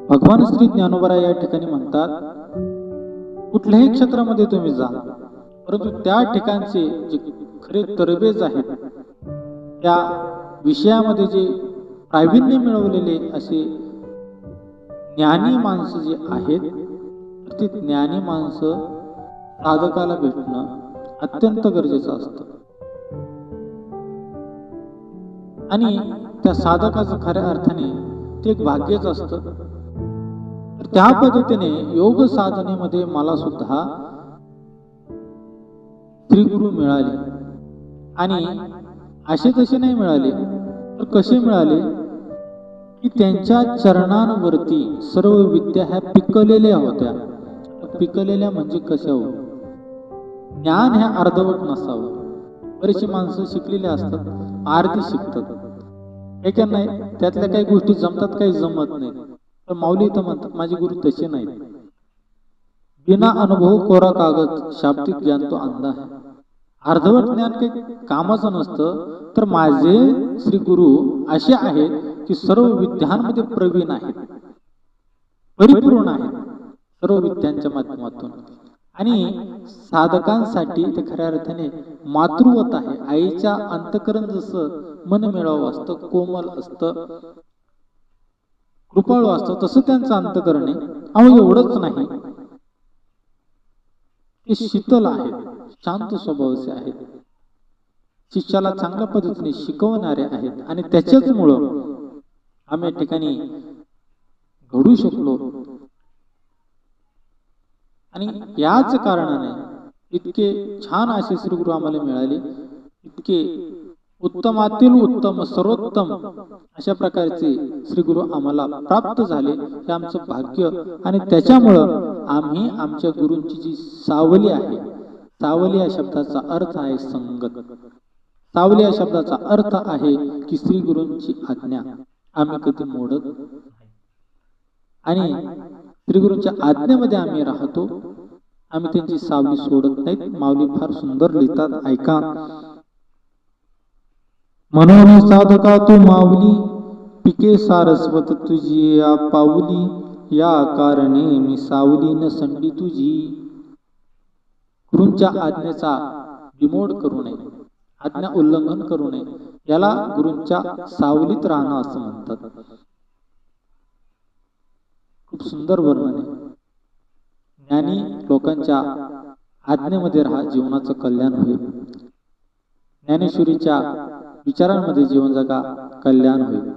भगवान श्री ज्ञानोबा या ठिकाणी म्हणतात, कुठल्याही क्षेत्रामध्ये तुम्ही जा, परंतु त्या ठिकाणचे जे खरे तरबेज आहेत, त्या विषयामध्ये जे प्रावीण्य मिळवलेले असे ज्ञानी माणसं जे आहेत, तर ती ज्ञानी माणसं साधकाला भेटणं अत्यंत गरजेचं असतं. आणि त्या साधकाचं खऱ्या अर्थाने ते एक भाग्यच असतं. तर त्या पद्धतीने योग साधनेमध्ये मला सुद्धा श्री गुरु मिळाले. आणि असे तसे नाही मिळाले, तर कसे मिळाले की त्यांच्या चरणांवरती सर्व विद्या ह्या पिकलेल्या होत्या. पिकलेल्या म्हणजे कशा हो, ज्ञान ह्या अर्धवट नसावं. बरीचशी माणसं शिकलेली असतात, अर्धी शिकतात, काही नाही, त्यातल्या काही गोष्टी जमतात, काही जमत नाही. तर माऊली तर म्हणतात माझे गुरु तसे नाहीत. बिना अनुभव कोरा कागद, शाब्दिक ज्ञान तो अंधा आहे. अर्धवट ज्ञान काही कामाचं नसतं. तर माझे श्री गुरु असे आहेत की सर्व विद्यांमध्ये प्रवीण आहेत, परिपूर्ण आहेत सर्व विद्यांच्या माध्यमातून. आणि साधकांसाठी ते खऱ्या अर्थाने मातृवत आहे. आईच्या अंतकरण जसं मन मिळावं असतं, कोमल असतं, कृपाळू असतं, तसं त्यांचं अंतकरण आहे. अहो एवढंच नाही, ते शीतल आहेत, शांत स्वभावाचे आहेत, शिष्याला चांगल्या पद्धतीने शिकवणारे आहेत. आणि त्याच्याचमुळं आम्ही या ठिकाणी घडू शकलो. आणि याच कारणाने इतके छान असे श्री गुरु आम्हाला मिळाले, इतके उत्तमातील उत्तम सर्वोत्तम अशा प्रकारचे श्री गुरु आम्हाला प्राप्त झाले. हे आमचं भाग्य. आणि त्याच्यामुळं आम्ही आमच्या गुरूंची जी सावली आहे, सावली या शब्दाचा अर्थ आहे संगत. सावली या शब्दाचा अर्थ आहे की श्री गुरूंची आज्ञा आम्ही कधी मोडत नाही. आणि श्री गुरूंच्या आज्ञेमध्ये आम्ही राहतो, आम्ही त्यांची सावली सोडत नाहीत. माऊली फार सुंदर लिहितात, ऐका. म्हणून साधका तू माऊली, पिके सारस्वत तुझी या पाऊली, या कारणे मी सावली न संडी तुझी. गुरूंच्या आज्ञेचा विमोड करू नये, आज्ञा उल्लंघन करू नये, याला गुरूंच्या सावलीत राहणं असं म्हणतात. खूप सुंदर वर्णन आहे. ज्ञानी लोकांच्या आज्ञेमध्ये राहा, जीवनाचं कल्याण होईल. ज्ञानेश्वरीच्या विचारांमध्ये जीवन जगा, कल्याण होईल.